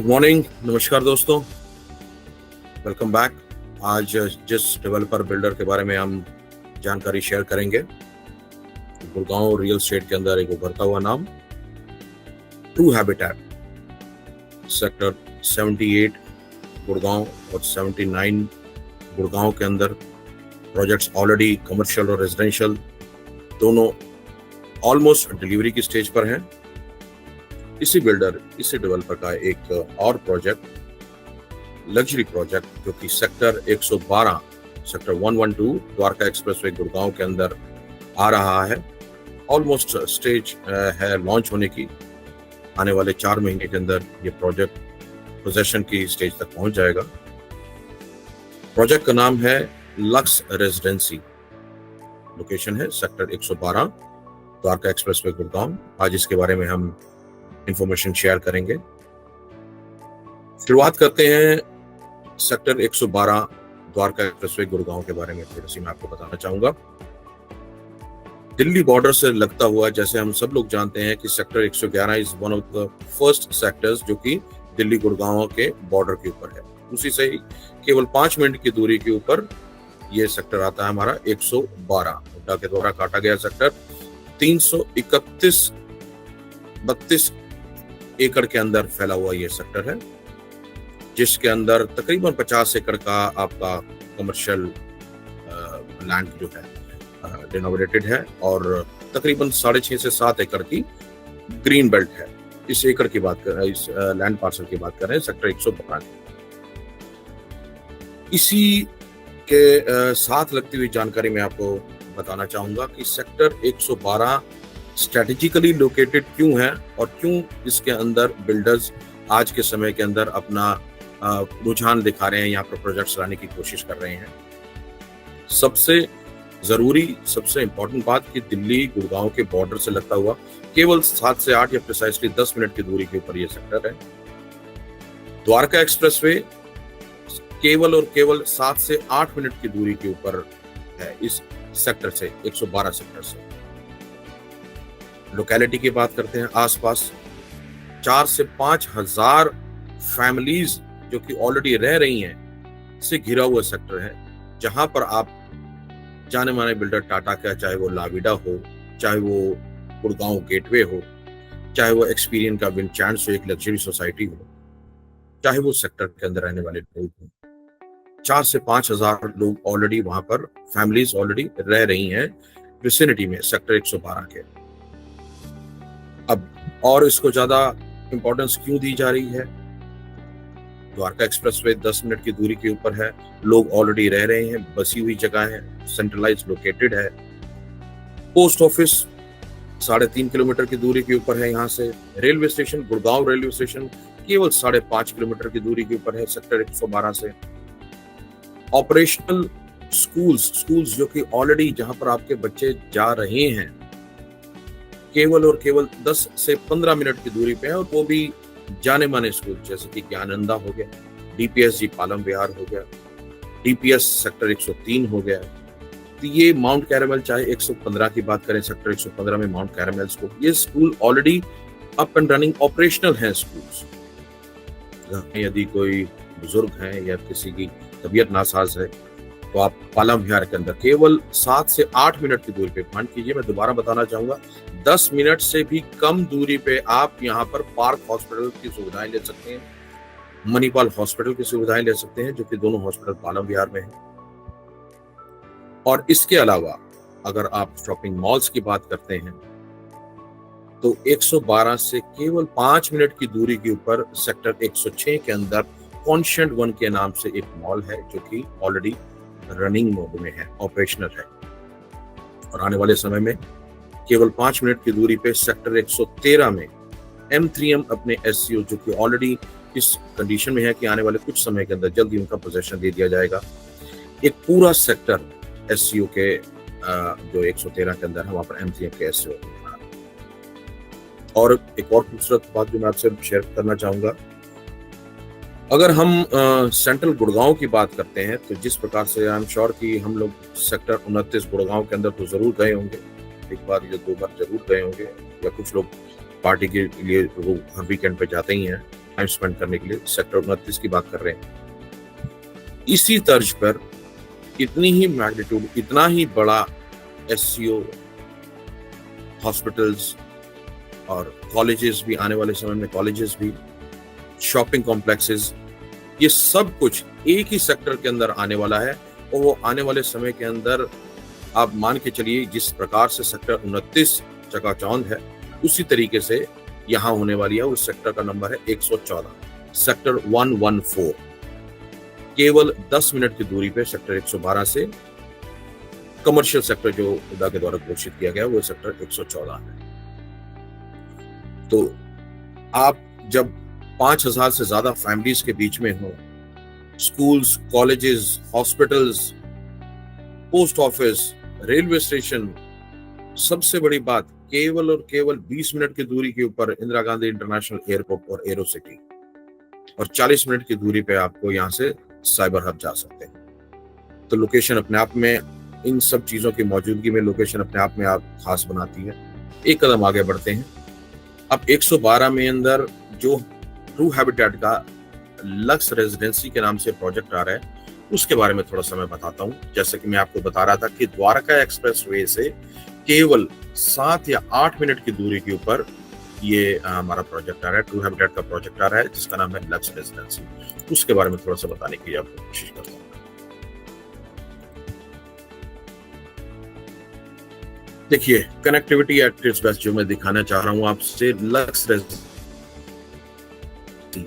Good morning, नमस्कार दोस्तों, welcome back. आज जिस डेवलपर बिल्डर के बारे में हम जानकारी शेयर करेंगे, गुड़गांव रियल एस्टेट के अंदर एक उभरता हुआ नाम ट्रू हैबिटेट। सेक्टर 78 गुड़गांव और 79 गुड़गांव के अंदर प्रोजेक्ट्स ऑलरेडी कमर्शियल और रेजिडेंशियल दोनों ऑलमोस्ट डिलीवरी की स्टेज पर हैं। इसी डेवलपर का एक और प्रोजेक्ट, लग्जरी प्रोजेक्ट, जो कि sector 112 sector 112 Dwarka expressway Gurgaon के अंदर आ रहा है। ऑलमोस्ट स्टेज है लॉन्च होने की। आने वाले 4 महीने के अंदर ये प्रोजेक्ट पोजेशन की स्टेज तक पहुंच जाएगा। प्रोजेक्ट का नाम है लक्स रेजिडेंसी। लोकेशन है सेक्टर 112 द्वारका एक्सप्रेसवे गुड़गांव। आज इसके बारे में हम इंफॉर्मेशन शेयर करेंगे। शुरुआत करते हैं सेक्टर 112 द्वारका एक्सप्रेसवे गुड़गांव के बारे में। थोड़ी सी मैं आपको बताना चाहूंगा। दिल्ली बॉर्डर से लगता हुआ, जैसे हम सब लोग जानते हैं कि sector 111 is one of the first sectors जो कि दिल्ली गुड़गांव के बॉर्डर के ऊपर है। उसी से ही केवल 5 मिनट की दूरी के ऊपर यह सेक्टर आता है हमारा 112। हुड्डा के द्वारा काटा गया सेक्टर 332 एकड़ के अंदर फैला हुआ ये सेक्टर है, जिसके अंदर तकरीबन 50 एकड़ का आपका कमर्शियल लैंड जो है डिनोमिनेटेड है और तकरीबन 6.5 से 7 एकड़ की ग्रीन बेल्ट है। इस एकड़ की बात कर रहे हैं, इस लैंड पार्सल की बात कर रहे हैं सेक्टर 112। इसी के साथ लगती हुई जानकारी मैं आपको बताना चाहूंगा कि सेक्टर 112 स्ट्रेटेजिकली लोकेटेड क्यों है और क्यों इसके अंदर बिल्डर्स आज के समय के अंदर अपना रुझान दिखा रहे हैं, यहाँ पर प्रोजेक्ट्स लाने की कोशिश कर रहे हैं। सबसे जरूरी, सबसे इंपॉर्टेंट बात कि दिल्ली गुड़गांव के बॉर्डर से लगता हुआ केवल 7 से 8 या प्रिसाइसली 10 मिनट की दूरी के ऊपर यह सेक्टर है। द्वारका एक्सप्रेसवे केवल और केवल 7 से 8 मिनट की दूरी के ऊपर है इस सेक्टर से, 112 सेक्टर से। लोकेलिटी की बात करते हैं, आसपास 4 से 5 हजार फैमिलीज जो कि ऑलरेडी रह रही हैं से घिरा हुआ सेक्टर है, जहां पर आप जाने माने बिल्डर टाटा का, चाहे वो लाविडा हो, चाहे वो गुड़गांव गेटवे हो, चाहे वो एक्सपीरियन का विंडचांस हो, एक लग्जरी सोसाइटी हो, चाहे वो सेक्टर के अंदर रहने वाले लोग हो, 4 से 5 हजार लोग ऑलरेडी वहां पर, फैमिलीज ऑलरेडी रह रही हैं विसिनिटी में सेक्टर 112 के। अब और इसको ज्यादा इंपॉर्टेंस क्यों दी जा रही है? द्वारका एक्सप्रेसवे 10 मिनट की दूरी के ऊपर है, लोग ऑलरेडी रह रहे हैं, बसी हुई जगह है, सेंट्रलाइज लोकेटेड है। पोस्ट ऑफिस 3.5 किलोमीटर की दूरी के ऊपर है यहाँ से। Railway station, Gurgaon railway station केवल 5.5 किलोमीटर की दूरी के ऊपर है सेक्टर 112 से। ऑपरेशनल स्कूल्स जो कि ऑलरेडी जहां पर आपके बच्चे जा रहे हैं, केवल और केवल 10 से 15 मिनट की दूरी पे है, और वो भी जाने माने स्कूल जैसे कि ज्ञानंदा हो गया, डीपीएस पालम विहार हो गया, डीपीएस सेक्टर 103 हो गया। तो ये माउंट कैरामल, चाहे 115 की बात करें, सेक्टर 115 में माउंट कैरामल स्कूल, ये school already up and running, operational हैं स्कूल्स। यदि कोई बुजुर्ग हैं या किसी की तबीयत नासाज है तो आप पालम विहार के अंदर केवल 7 से 8 मिनट की दूरी पे, मान कीजिए, मैं दोबारा बताना चाहूंगा, 10 मिनट से भी कम दूरी पे आप यहाँ पर पार्क हॉस्पिटल की सुविधाएं ले सकते हैं, मणिपाल हॉस्पिटल की सुविधाएं ले सकते हैं, जो कि दोनों हॉस्पिटल पालम विहार में है। और इसके अलावा अगर आप शॉपिंग मॉल्स की बात करते हैं तो 112 से केवल 5 मिनट की दूरी के ऊपर सेक्टर 106 के अंदर कॉन्शियंट 1 के नाम से एक मॉल है, जो कि ऑलरेडी रनिंग मोड में है, ऑपरेशनल है। और आने वाले समय में केवल 5 मिनट की दूरी पे सेक्टर 113 में M3M अपने SCO, जो कि ऑलरेडी इस कंडीशन में है कि आने वाले कुछ समय के अंदर जल्दी उनका पोजीशन दे दिया जाएगा। एक पूरा सेक्टर SCO के जो 113 के अंदर है, वहां पर M3M के SCO। और एक और खूबसूरत बात जो मैं आपसे शेयर करना चाहूंगा, अगर हम सेंट्रल गुड़गांव की बात करते हैं तो जिस प्रकार से आई एम श्योर कि हम लोग सेक्टर 29 गुड़गांव के अंदर तो जरूर गए होंगे, एक बार या 2 बार जरूर गए होंगे, या कुछ लोग पार्टी के लिए वो हर वीकेंड पे जाते ही हैं। टाइम स्पेंड करने के लिए सेक्टर 29 की बात कर रहे हैं। इसी तर्ज पर इतनी ही मैग्नीट्यूड, इतना ही बड़ा एससीओ, हॉस्पिटल्स और कॉलेजेस भी, आने वाले समय में कॉलेजेस भी, शॉपिंग कॉम्प्लेक्सेस, ये सब कुछ एक ही सेक्टर के अंदर आने वाला है। और वो आने वाले समय के अंदर आप मान के चलिए जिस प्रकार से सेक्टर 29 चकाचौंध है, उसी तरीके से यहाँ होने वाली है। उस सेक्टर का नंबर है 114, सेक्टर 114। केवल 10 मिनट की दूरी पे सेक्टर 112 से कमर्शियल सेक्टर जो हुडा के द्वारा घोषित किया गया वो सेक्टर 114 है। तो आप जब 5000 से ज्यादा फैमिलीज के बीच में हो, schools, colleges, hospitals, post office, railway station, सबसे बड़ी बात केवल और केवल 20 मिनट की दूरी के ऊपर इंदिरा गांधी इंटरनेशनल एयरपोर्ट और एरो सिटी, और 40 मिनट की दूरी पे आपको यहाँ से साइबर हब जा सकते हैं। तो लोकेशन अपने आप में, इन सब चीजों की मौजूदगी में लोकेशन अपने आप में आप खास बनाती है। एक कदम आगे बढ़ते हैं। अब 112 में अंदर जो ट्रू हैबिटेट का लक्स रेजिडेंसी के नाम से प्रोजेक्ट आ रहा है, उसके बारे में थोड़ा सा मैं बताता हूँ। जैसे कि मैं आपको बता रहा था कि द्वारका एक्सप्रेस वे से केवल 7 या 8 मिनट की दूरी के ऊपर ये हमारा प्रोजेक्ट आ रहा है, ट्रू हैबिटेट का प्रोजेक्ट आ रहा है, जिसका नाम है लक्स रेजिडेंसी। उसके बारे में थोड़ा सा बताने की आपको कोशिश करता हूँ। देखिए, कनेक्टिविटी एट इट्स बेस्ट जो मैं दिखाना चाह रहा हूँ आपसे, लक्स रेजिडेंसी,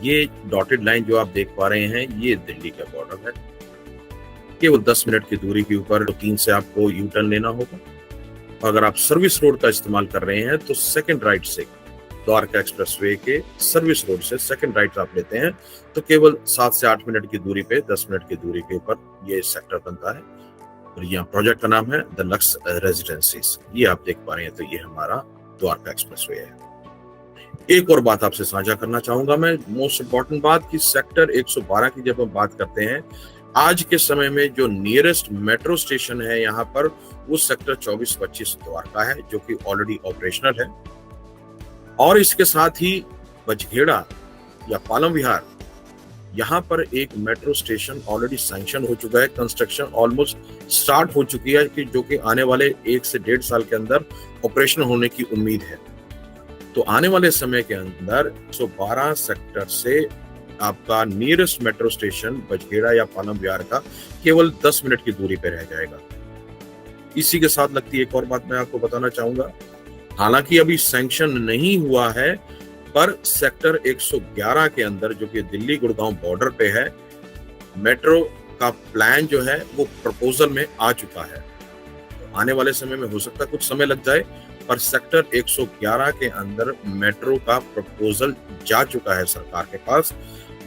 ये डॉटेड लाइन जो आप देख पा रहे हैं, ये दिल्ली का बॉर्डर है। केवल 10 मिनट की दूरी के ऊपर 3 से आपको यू टर्न लेना होगा। अगर आप सर्विस रोड का इस्तेमाल कर रहे हैं तो सेकंड राइट से, द्वारका एक्सप्रेसवे के सर्विस रोड से सेकंड राइट आप लेते हैं तो केवल 7 से 8 मिनट की दूरी पे, 10 मिनट की दूरी के ऊपर ये सेक्टर बनता है। और यहाँ प्रोजेक्ट का नाम है द लक्स रेजिडेंसीज। ये आप देख पा रहे हैं, तो ये हमारा द्वारका एक्सप्रेसवे है। एक और बात आपसे साझा करना चाहूंगा मैं, मोस्ट इंपॉर्टेंट बात, कि सेक्टर 112 की जब हम बात करते हैं, आज के समय में जो नियरेस्ट मेट्रो स्टेशन है यहाँ पर, वो सेक्टर 24-25 द्वारका है, जो कि ऑलरेडी ऑपरेशनल है। और इसके साथ ही बजखेड़ा या पालम विहार, यहाँ पर एक मेट्रो स्टेशन ऑलरेडी सैंक्शन हो चुका है, कंस्ट्रक्शन ऑलमोस्ट स्टार्ट हो चुकी है, कि जो कि आने वाले 1 से 1.5 साल के अंदर ऑपरेशन होने की उम्मीद है। तो आने वाले समय के अंदर 112 सेक्टर से आपका नियरेस्ट मेट्रो स्टेशन बजखेड़ा या पालम विहार का केवल 10 मिनट की दूरी पर रह जाएगा। इसी के साथ लगती एक और बात मैं आपको बताना चाहूंगा, हालांकि अभी सैंक्शन नहीं हुआ है, पर सेक्टर 111 के अंदर, जो कि दिल्ली गुड़गांव बॉर्डर पे है, मेट्रो का प्लान जो है वो प्रपोजल में आ चुका है। तो आने वाले समय में हो सकता है कुछ समय लग जाए, पर सेक्टर 111 के अंदर मेट्रो का प्रपोजल जा चुका है सरकार के पास।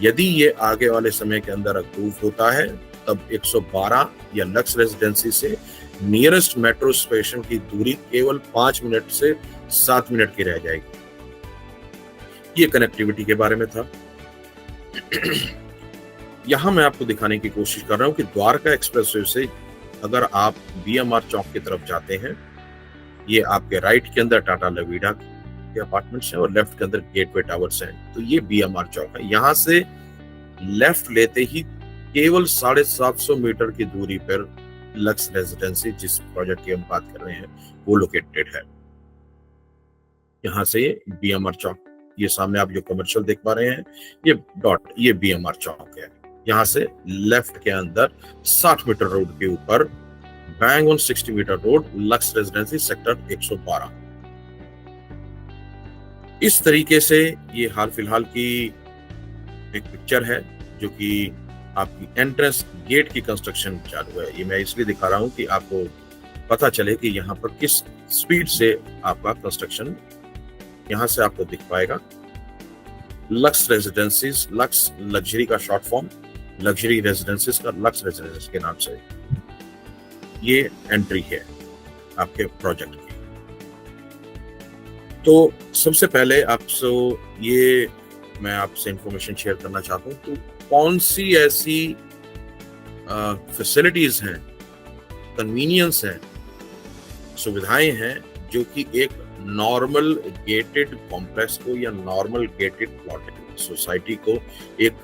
यदि ये आगे वाले समय के अंदर अप्रूव होता है, तब 112 या लक्स रेजिडेंसी से नियरेस्ट मेट्रो स्टेशन की दूरी केवल 5 मिनट से 7 मिनट की रह जाएगी। ये कनेक्टिविटी के बारे में था। यहां मैं आपको दिखाने की कोशिश कर रहा हूं कि द्वारका एक्सप्रेसवे से अगर आप बीएमआर चौक की तरफ जाते हैं, ये आपके राइट के अंदर टाटा लवीडा के अपार्टमेंट्स हैं और लेफ्ट के अंदर गेटवे टावर्स हैं। तो ये बीएमआर चौक है। यहां से लेफ्ट लेते ही केवल 750 मीटर की दूरी पर लक्स रेजिडेंसी, जिस प्रोजेक्ट की हम बात कर रहे हैं, वो लोकेटेड है। यहाँ से बीएमआर चौक, ये सामने आप जो कमर्शियल देख पा रहे हैं, ये डॉट, ये बीएमआर चौक है। यहाँ से लेफ्ट के अंदर 60 मीटर रोड के ऊपर bang on 60 metre road, Lux Residency, sector 112। इस तरीके से ये हाल फिलहाल की एक पिक्चर है, जो कि आपकी एंट्रेंस गेट की कंस्ट्रक्शन चालू है। ये मैं इसलिए दिखा रहा हूं कि आपको पता चले कि यहाँ पर किस स्पीड से आपका कंस्ट्रक्शन यहाँ से आपको दिख पाएगा। लक्स रेजिडेंसीज, लक्स लग्जरी का शॉर्ट फॉर्म, लग्जरी रेजिडेंसीज का लक्स रेजिडेंस के नाम से ये एंट्री है आपके प्रोजेक्ट की। तो सबसे पहले आपसे ये मैं आपसे इंफॉर्मेशन शेयर करना चाहता हूँ, तो कौन सी ऐसी फैसिलिटीज हैं, कन्वीनियंस हैं, सुविधाएं हैं, जो कि एक नॉर्मल गेटेड कॉम्प्लेक्स को या नॉर्मल गेटेड प्लॉट सोसाइटी को एक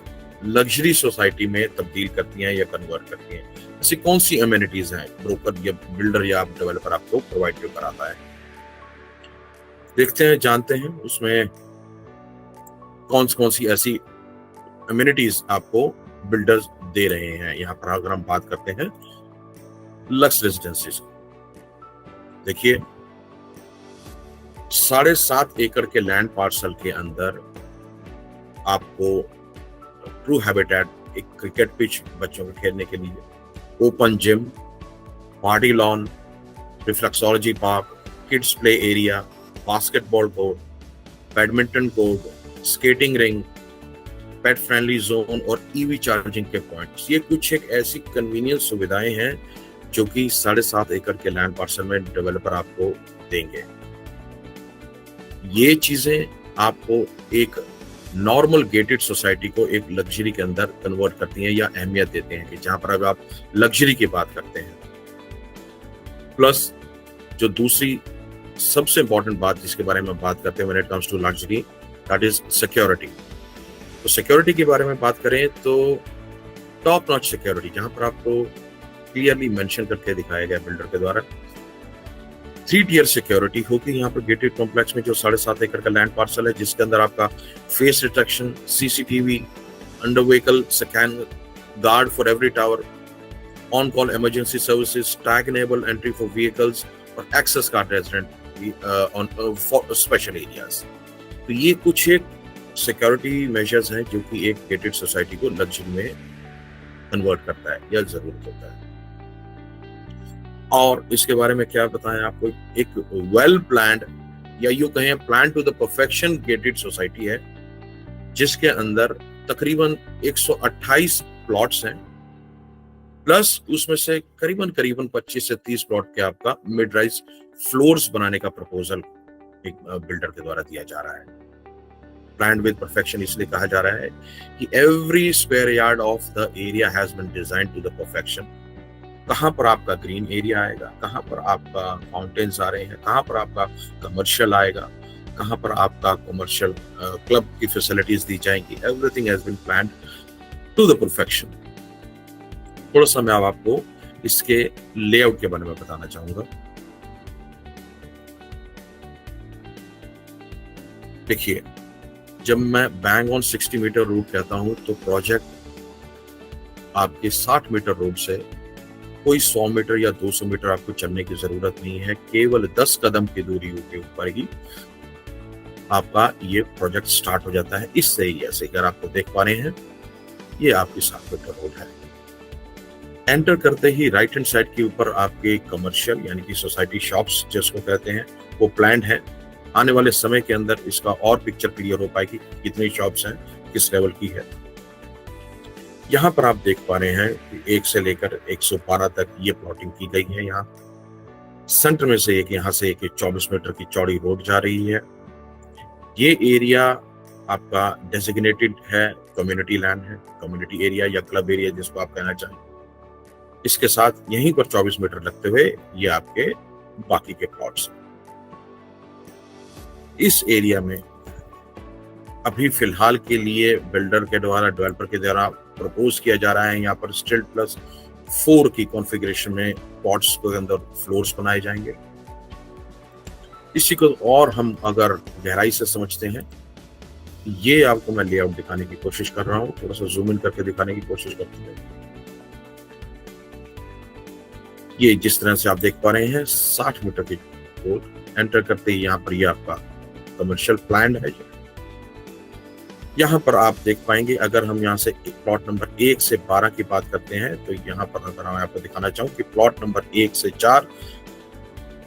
लग्जरी सोसाइटी में तब्दील करती हैं या कन्वर्ट करती हैं। ऐसी कौन सी अमेनिटीज हैं ब्रोकर या बिल्डर या डेवलपर आपको प्रोवाइड कराता है, देखते हैं, जानते हैं उसमें कौन सी ऐसी अमेनिटीज आपको बिल्डर्स दे रहे हैं। यहाँ पर अगर हम बात करते हैं लक्स रेजिडेंसीज, देखिए 7.5 एकड़ के लैंड पार्सल के अंदर आपको ट्रू हैबिटेट, एक क्रिकेट पिच बच्चों के खेलने के लिए, open gym, party lawn, reflexology park, kids play area, basketball court, badminton court, skating ring, pet friendly zone और ईवी चार्जिंग के पॉइंट्स, ये कुछ एक ऐसी कन्वीनियंस सुविधाएं हैं जो कि 7.5 एकड़ के लैंड पार्सल में डेवलपर आपको देंगे। ये चीजें आपको एक नॉर्मल गेटेड सोसाइटी को एक लग्जरी के अंदर कन्वर्ट करती हैं या अहमियत देते हैं कि जहां पर अब आप लग्जरी की बात करते हैं। प्लस जो दूसरी सबसे इंपॉर्टेंट बात जिसके बारे में बात करते हैं when it comes to luxury, that is security. तो सिक्योरिटी के बारे में बात करें तो टॉप नॉच सिक्योरिटी, जहां पर आपको क्लियरली मेंशन करके दिखाया गया बिल्डर के द्वारा 3 टियर सिक्योरिटी होगी यहाँ पर गेटेड कॉम्प्लेक्स में, जो 7.5 एकड़ का लैंड पार्सल है, जिसके अंदर आपका face detection, CCTV, under vehicle scan, guard for every tower, on call emergency services, tag enable entry for vehicles और access card resident on for special areas. तो ये कुछ एक सिक्योरिटी मेजर्स हैं जो कि एक गेटेड सोसाइटी को लग्जरी में कन्वर्ट करता है या जरूरत होता है। और इसके बारे में क्या बताएं आपको, एक वेल प्लान्ड या यूं कहें plan to the perfection gated society है, जिसके अंदर तकरीबन 128 प्लॉट्स हैं, प्लस उसमें से करीबन 25 से 30 प्लॉट के आपका मिड राइज फ्लोर्स बनाने का प्रपोजल एक बिल्डर के द्वारा दिया जा रहा है। प्लान विद परफेक्शन इसलिए कहा जा रहा है कि every square yard of the area has been designed to the perfection. कहां पर आपका ग्रीन एरिया आएगा, कहां पर आपका फाउंटेन्स आ रहे हैं, कहां पर आपका कमर्शियल आएगा, कहां पर आपका कमर्शियल क्लब की फैसिलिटीज दी जाएंगी, everything has been planned to the perfection. थोड़ा सा मैं अब आपको इसके लेआउट के बारे में बताना चाहूंगा। देखिए, जब मैं बैंग ऑन 60 मीटर रूट कहता हूं तो प्रोजेक्ट आपके 60 मीटर रोड से कोई 100 मीटर या 200 मीटर आपको चलने की जरूरत नहीं है, केवल 10 कदम की दूरी के ऊपर ही आपका ये प्रोजेक्ट स्टार्ट हो जाता है। इससे ही ऐसे अगर आपको देख पा रहे हैं, ये आपकी 60 मीटर रोड है। एंटर करते ही राइट हैंड साइड के ऊपर आपके कमर्शियल यानी कि सोसाइटी शॉप्स जिसको कहते हैं वो प्लान्ड है। आने वाले समय के अंदर इसका और पिक्चर क्लियर हो पाएगी, कितनी शॉप्स हैं, किस लेवल की है। यहाँ पर आप देख पा रहे हैं कि 1 से लेकर 112 तक ये प्लॉटिंग की गई है। यहाँ सेंटर में से एक यहाँ से एक 24 मीटर की चौड़ी रोड जा रही है। ये एरिया आपका डेजिग्नेटेड है, कम्युनिटी लैंड है, कम्युनिटी एरिया या क्लब एरिया जिसको आप कहना चाहें। इसके साथ यहीं पर 24 मीटर लगते हुए ये आपके बाकी के प्लॉट्स। इस एरिया में अभी फिलहाल के लिए बिल्डर के द्वारा, डेवलपर के द्वारा प्रपोज किया जा रहा है यहाँ पर स्टिल्ट प्लस 4 की कॉन्फ़िगरेशन में पॉट्स के अंदर फ्लोर्स बनाए जाएंगे। इसी को और हम अगर गहराई से समझते हैं, ये आपको मैं लेआउट दिखाने की कोशिश कर रहा हूँ, थोड़ा सा जूम इन करके दिखाने की कोशिश करते हैं। ये जिस तरह से आप देख पा रहे हैं 60 मीटर की रोड, एंटर करते ही यहाँ पर ये आपका कमर्शियल प्लान है। यहाँ पर आप देख पाएंगे, अगर हम यहाँ से प्लॉट नंबर 1 से 12 की बात करते हैं तो यहाँ पर अगर मैं आपको दिखाना चाहूँ कि प्लॉट नंबर 1 से 4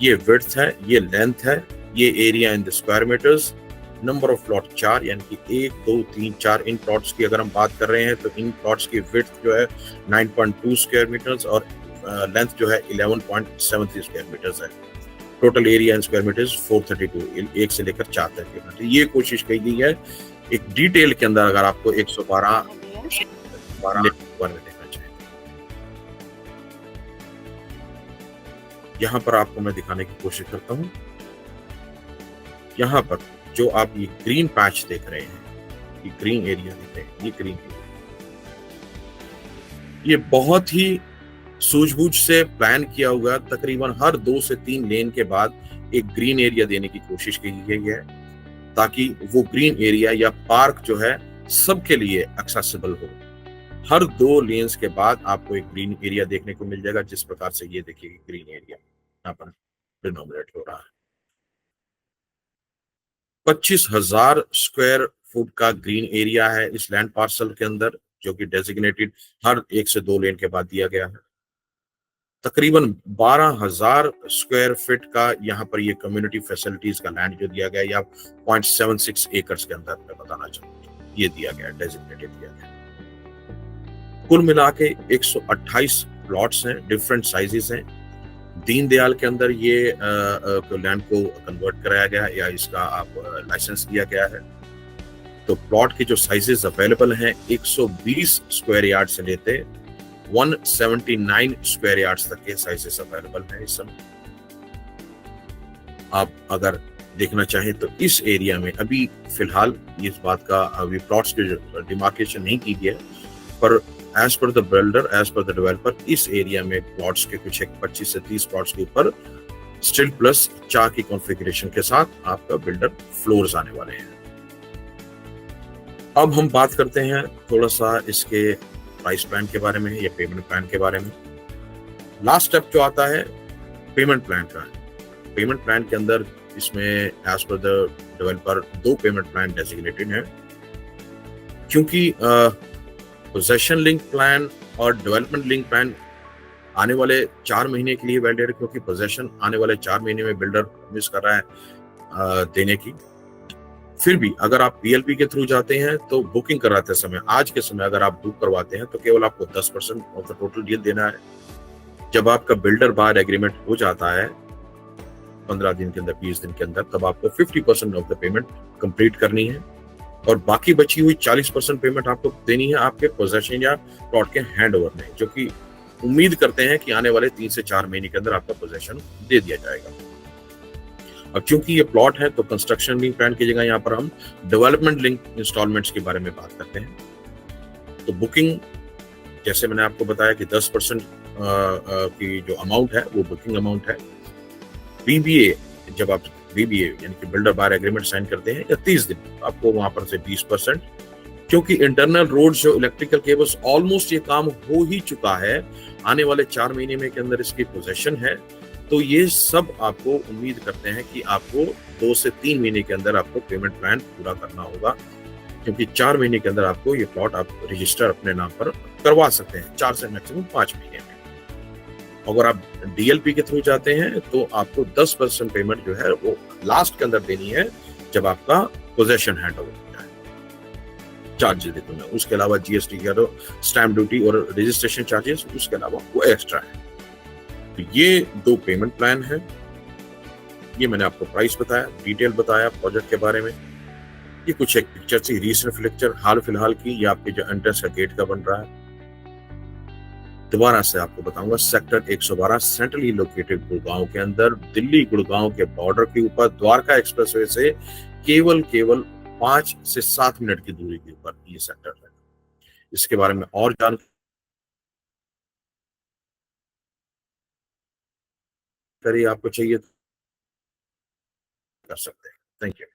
ये विड्थ है, ये लेंथ है, ये area in the square metres, number of plot 4 यानी कि 1 2 3 4 इन प्लॉट्स की अगर हम बात कर रहे हैं तो इन प्लॉट्स की विड्थ जो है 9.2 स्क्वायर मीटर्स और लेंथ जो है 11.73 स्क्वायर मीटर्स है। Total area in square metres 432, 1 से लेकर 4 तक की। ये कोशिश की गई है एक डिटेल के अंदर अगर आपको 112 में देखना चाहिए। यहां पर आपको मैं दिखाने की कोशिश करता हूं। यहां पर जो आप ये ग्रीन पैच देख रहे हैं, ये ग्रीन एरिया देते हैं, ये ग्रीन एरिया, ये बहुत ही सूझबूझ से प्लान किया हुआ, तकरीबन हर 2 से 3 लेन के बाद एक ग्रीन एरिया देने की कोशिश की गई है, ताकि वो ग्रीन एरिया या पार्क जो है सबके लिए एक्सेसिबल हो। हर 2 लेन्स के बाद आपको एक ग्रीन एरिया देखने को मिल जाएगा, जिस प्रकार से ये देखिए ग्रीन एरिया यहाँ पर डिनोमिनेट हो रहा है। 25,000 स्क्वायर फुट का ग्रीन एरिया है इस लैंड पार्सल के अंदर, जो कि डेजिग्नेटेड हर 1 से 2 लेन के बाद दिया गया है। तकरीबन 12,000 स्क्वायर फीट का यहाँ पर ये कम्युनिटी फैसिलिटीज का लैंड जो दिया गया, या 0.76 एकर्स के अंदर मैं बताना चाहूंगा, ये दिया गया, डेजिग्नेटेड दिया गया। कुल मिला के 128 प्लॉट्स हैं, डिफरेंट साइजेस हैं। दीनदयाल के अंदर ये लैंड को कन्वर्ट कराया गया, या इसका आप लाइसेंस दिया गया है। तो प्लॉट के जो साइजेस अवेलेबल हैं 120 स्क्वायर यार्ड से लेते 179 स्क्वायर यार्ड्स तक के साइजेस अवेलेबल हैं इस समय। आप अगर देखना चाहें तो इस एरिया में अभी फिलहाल इस बात का अभी प्लॉट्स की डिमार्केशन नहीं की गई है, पर as per the builder, as per the developer, इस एरिया में प्लॉट्स के कुछ 25 से 30 प्लॉट्स के ऊपर स्टील प्लस चार की कॉन्फ़िगरेशन के साथ आपका बिल्डर फ्लोर्स आने वाले हैं। अब हम बात करते हैं थोड़ा सा इसके प्राइस प्लान के बारे में या पेमेंट प्लान के बारे में। लास्ट स्टेप जो आता है पेमेंट प्लान का है। पेमेंट प्लान के अंदर इसमें as per the developer 2 payment plan designated हैं, क्योंकि पोजेशन लिंक प्लान और डेवलपमेंट लिंक प्लान आने वाले 4 महीने के लिए वैलिड है, क्योंकि पोजेशन आने वाले 4 महीने में बिल्डर मिस कर रहा है देने की। फिर भी अगर आप पीएलपी के थ्रू जाते हैं तो बुकिंग कराते समय, आज के समय अगर आप बुक करवाते हैं तो केवल आपको 10% ऑफ द टोटल डील देना है। जब आपका बिल्डर बायर एग्रीमेंट हो जाता है 15 दिन के अंदर, 20 दिन के अंदर, तब आपको 50% ऑफ द पेमेंट कंप्लीट करनी है, और बाकी बची हुई 40% पेमेंट आपको देनी है आपके पोजेशन या प्लॉट के हैंड ओवर में, जो कि उम्मीद करते हैं कि आने वाले 3 से 4 महीने के अंदर आपका पोजेशन दे दिया जाएगा। अब क्योंकि ये प्लॉट है तो कंस्ट्रक्शन लिंक प्लान की जगह यहाँ पर हम डेवलपमेंट लिंक इंस्टॉलमेंट्स के बारे में बात करते हैं। तो बुकिंग, जैसे मैंने आपको बताया कि 10% की जो अमाउंट है वो बुकिंग अमाउंट है। बीबीए, जब आप बीबीए यानी कि बिल्डर बायर एग्रीमेंट साइन करते हैं या 30 दिन, आपको वहां पर से 20%, क्योंकि इंटरनल रोड जो इलेक्ट्रिकल केबल्स ऑलमोस्ट ये काम हो ही चुका है, आने वाले 4 महीने में के अंदर इसकी पोजेशन है, तो ये सब आपको उम्मीद करते हैं कि आपको 2 से 3 महीने के अंदर आपको पेमेंट प्लान पूरा करना होगा, क्योंकि 4 महीने के अंदर आपको ये प्लॉट आप रजिस्टर अपने नाम पर करवा सकते हैं, 4 से मैक्सिमम 5 महीने में। अगर आप डीएलपी के थ्रू जाते हैं तो आपको 10% पेमेंट जो है वो लास्ट के अंदर देनी है, जब आपका पोजेशन हैंड ओवर हो जाए। चार्जेस देते हैं, उसके अलावा जीएसटी का तो स्टैम्प ड्यूटी और रजिस्ट्रेशन चार्जेस, उसके अलावा वो एक्स्ट्रा है। तो ये 2 पेमेंट प्लान है। ये मैंने आपको प्राइस बताया, डिटेल बताया प्रोजेक्ट के बारे में। ये कुछ एक पिक्चर थी, रीसेंट पिक्चर हाल फिलहाल की, ये आपके जो एंट्रेंस का गेट का बन रहा है। दोबारा से आपको बताऊंगा, सेक्टर 112 सेंट्रली लोकेटेड गुड़गांव के अंदर, दिल्ली गुड़गांव के बॉर्डर के ऊपर, द्वारका एक्सप्रेसवे से केवल 5 से 7 मिनट की दूरी के ऊपर ये सेक्टर है। इसके बारे में और जानकारी आपको चाहिए कर सकते हैं। Thank you.